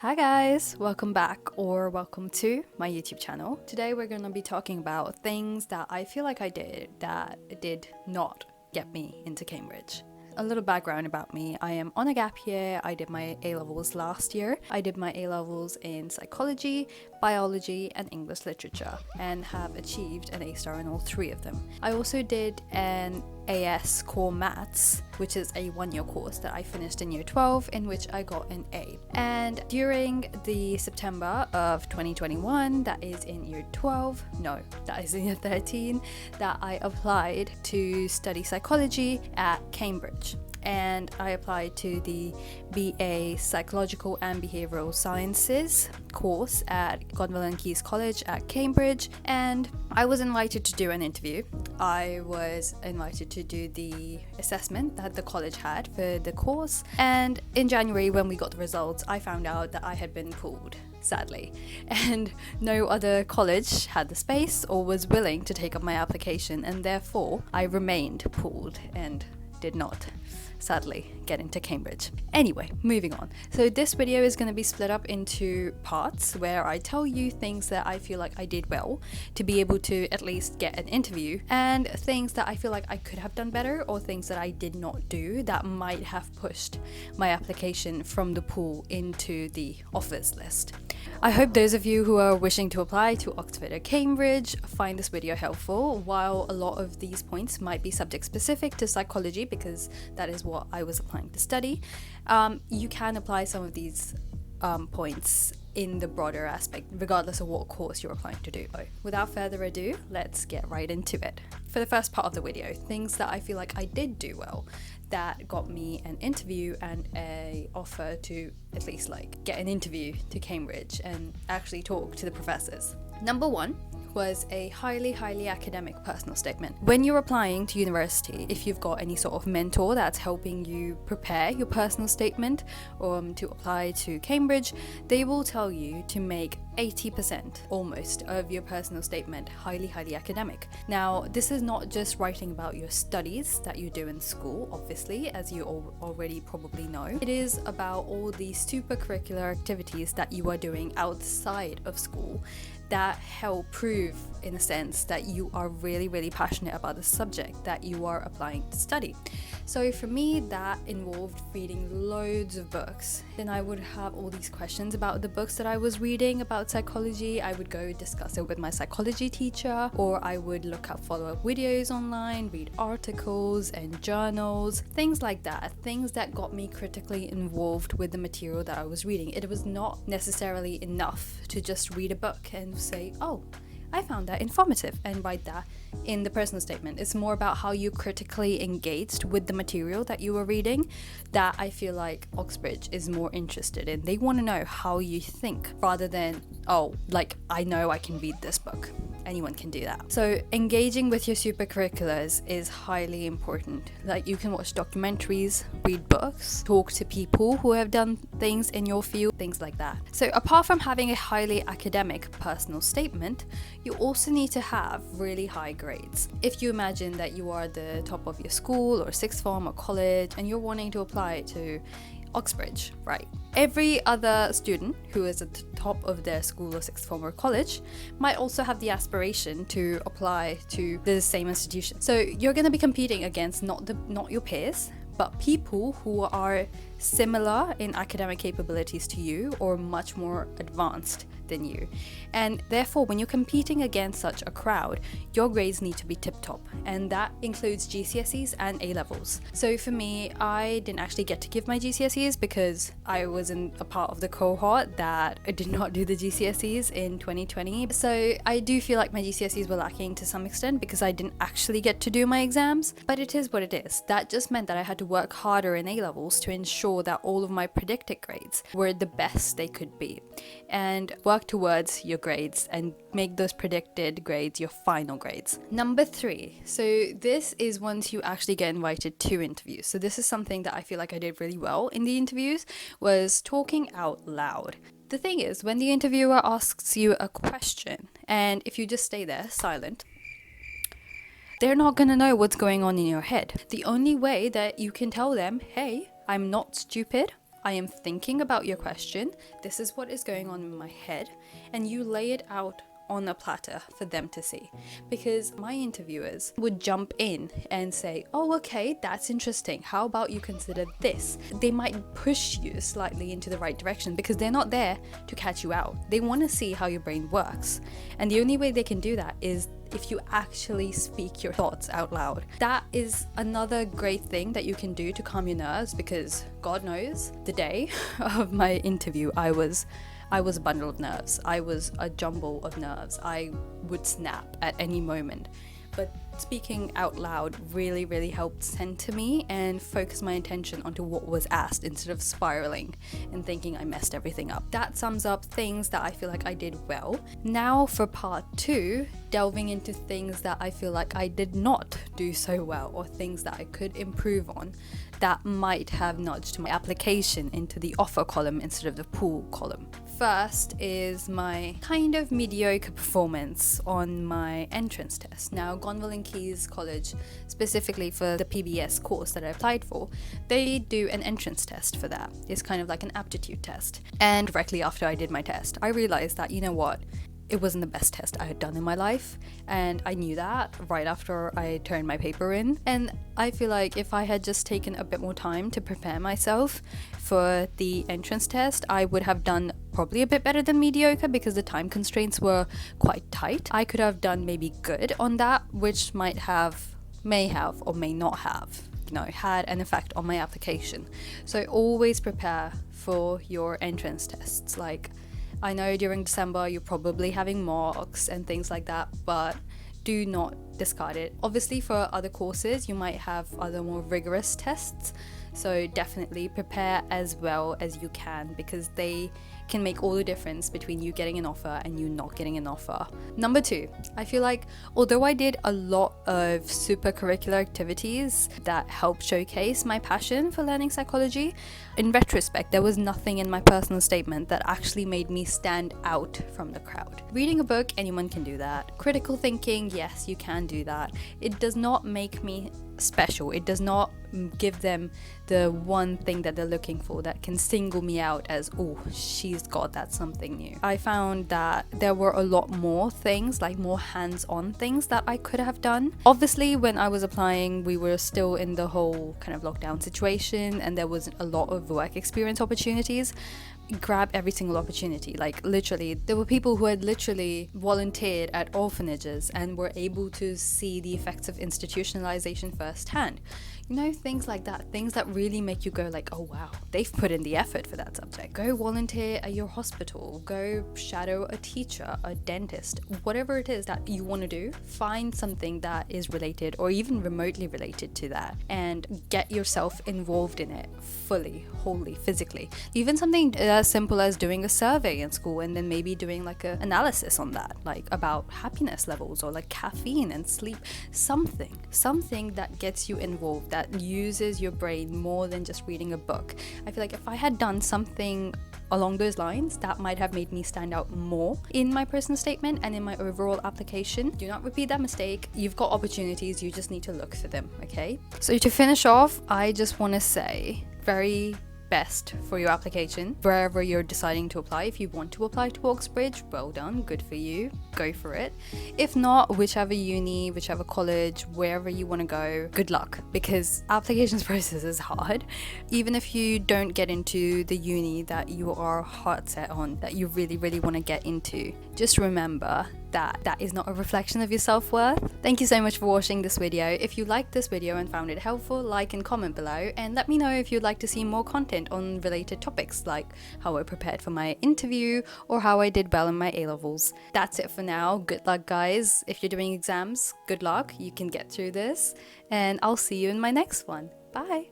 Hi guys, welcome back or welcome to my YouTube channel. Today we're going to be talking about things that I feel like I did that did not get me into Cambridge. A little background about me: I am on a gap year. I did my A-levels last year. I did my A-levels in psychology, biology and English literature and have achieved an A-star in all three of them. I also did an AS Core Maths, which is a one-year course that I finished in year 12, in which I got an A. And during the September of 2021, that is in year 12, no, that is in year 13, that I applied to study psychology at Cambridge. And I applied to the BA Psychological and Behavioural Sciences course at Godwell & Keyes College at Cambridge, and I was invited to do an interview. I was invited to do the assessment that the college had for the course, and in January when we got the results, I found out that I had been pulled, sadly, and no other college had the space or was willing to take up my application, and therefore I remained pulled and did not, sadly, get into Cambridge. Anyway, moving on. So this video is going to be split up into parts where I tell you things that I feel like I did well to be able to at least get an interview, and things that I feel like I could have done better, or things that I did not do that might have pushed my application from the pool into the offers list. I hope those of you who are wishing to apply to Oxford or Cambridge find this video helpful. While a lot of these points might be subject specific to psychology, because that is what I was applying to study, you can apply some of these points in the broader aspect, regardless of what course you're applying to do. Without further ado, let's get right into it. For the first part of the video, things that I feel like I did do well that got me an interview and a offer to at least get an interview to Cambridge and actually talk to the professors. Number one was a highly academic personal statement. When you're applying to university, if you've got any sort of mentor that's helping you prepare your personal statement to apply to Cambridge, they will tell you to make 80% almost of your personal statement highly academic. Now, this is not just writing about your studies that you do in school, obviously, as you already probably know. It is about all the super curricular activities that you are doing outside of school that help prove, in a sense, that you are really passionate about the subject that you are applying to study. So for me, that involved reading loads of books. Then I would have all these questions about the books that I was reading about psychology. I would go discuss it with my psychology teacher, or I would look up follow-up videos online, read articles and journals, things like that, things that got me critically involved with the material that I was reading. It was not necessarily enough to just read a book and say, oh, I found that informative, and write that in the personal statement. It's more about how you critically engaged with the material that you were reading that I feel like Oxbridge is more interested in. They want to know how you think rather than, oh, I know I can read this book. Anyone can do that. So engaging with your supercurriculars is highly important. You can watch documentaries, read books, talk to people who have done things in your field, things like that. So apart from having a highly academic personal statement, you also need to have really high grades. If you imagine that you are the top of your school or sixth form or college and you're wanting to apply to Oxbridge, right? Every other student who is at the top of their school or sixth form or college might also have the aspiration to apply to the same institution. So you're going to be competing against not your peers, but people who are similar in academic capabilities to you or much more advanced than you. And therefore, when you're competing against such a crowd, your grades need to be tip-top, and that includes GCSEs and A-levels. So for me, I didn't actually get to give my GCSEs because I was in a part of the cohort that did not do the GCSEs in 2020. So I do feel like my GCSEs were lacking to some extent because I didn't actually get to do my exams, but it is what it is. That just meant that I had to work harder in A-levels to ensure that all of my predicted grades were the best they could be, and work towards your grades and make those predicted grades your final grades. Number 3. So this is once you actually get invited to interviews. So this is something that I feel like I did really well in the interviews, was talking out loud. The thing is, when the interviewer asks you a question, and if you just stay there silent, they're not gonna know what's going on in your head. The only way that you can tell them, hey, I'm not stupid, I am thinking about your question. This is what is going on in my head. And you lay it out on a platter for them to see, because my interviewers would jump in and say, oh, okay, that's interesting, how about you consider this? They might push you slightly into the right direction because they're not there to catch you out. They want to see how your brain works, and the only way they can do that is if you actually speak your thoughts out loud. That is another great thing that you can do to calm your nerves, because God knows the day of my interview I was a bundle of nerves. I was a jumble of nerves. I would snap at any moment. But speaking out loud really, really helped center me and focus my attention onto what was asked instead of spiraling and thinking I messed everything up. That sums up things that I feel like I did well. Now for part 2, delving into things that I feel like I did not do so well, or things that I could improve on that might have nudged my application into the offer column instead of the pull column. First is my kind of mediocre performance on my entrance test. Now, Gonville and Keys College, specifically for the PBS course that I applied for, they do an entrance test for that. It's kind of like an aptitude test. And directly after I did my test, I realized that, you know what? It wasn't the best test I had done in my life, and I knew that right after I turned my paper in. And I feel like if I had just taken a bit more time to prepare myself for the entrance test, I would have done probably a bit better than mediocre, because the time constraints were quite tight. I could have done maybe good on that, which may have or may not have had an effect on my application. So always prepare for your entrance tests. Like, I know during December you're probably having mocks and things like that, but do not discard it. Obviously, for other courses you might have other more rigorous tests, so definitely prepare as well as you can, because they can make all the difference between you getting an offer and you not getting an offer. Number 2, I feel like although I did a lot of super curricular activities that helped showcase my passion for learning psychology, in retrospect there was nothing in my personal statement that actually made me stand out from the crowd. Reading a book, anyone can do that. Critical thinking, yes, you can do that. It does not make me special. It does not give them the one thing that they're looking for that can single me out as, oh, she's got that something new. I found that there were a lot more things, like more hands-on things that I could have done. Obviously, when I was applying, we were still in the whole kind of lockdown situation, and there wasn't a lot of work experience opportunities. Grab every single opportunity. Like, literally, there were people who had literally volunteered at orphanages and were able to see the effects of institutionalization firsthand. Things like that, things that really make you go like, oh wow, they've put in the effort for that subject. Go volunteer at your hospital, go shadow a teacher, a dentist, whatever it is that you want to do. Find something that is related or even remotely related to that, and get yourself involved in it fully, wholly, physically. Even something as simple as doing a survey in school and then maybe doing like an analysis on that, like about happiness levels or like caffeine and sleep. Something that gets you involved, that uses your brain more than just reading a book. I feel like if I had done something along those lines, that might have made me stand out more in my personal statement and in my overall application. Do not repeat that mistake. You've got opportunities, you just need to look for them, okay? So to finish off, I just want to say, very best for your application wherever you're deciding to apply. If you want to apply to Oxbridge, well done, good for you, go for it. If not, whichever uni, whichever college, wherever you want to go, good luck, because applications process is hard. Even if you don't get into the uni that you are heart set on, that you really, really want to get into, just remember that that is not a reflection of your self-worth. Thank you so much for watching this video. If you liked this video and found it helpful, like and comment below, and let me know if you'd like to see more content on related topics like how I prepared for my interview or how I did well in my A-levels. That's it for now. Good luck, guys. If you're doing exams, good luck. You can get through this, and I'll see you in my next one. Bye.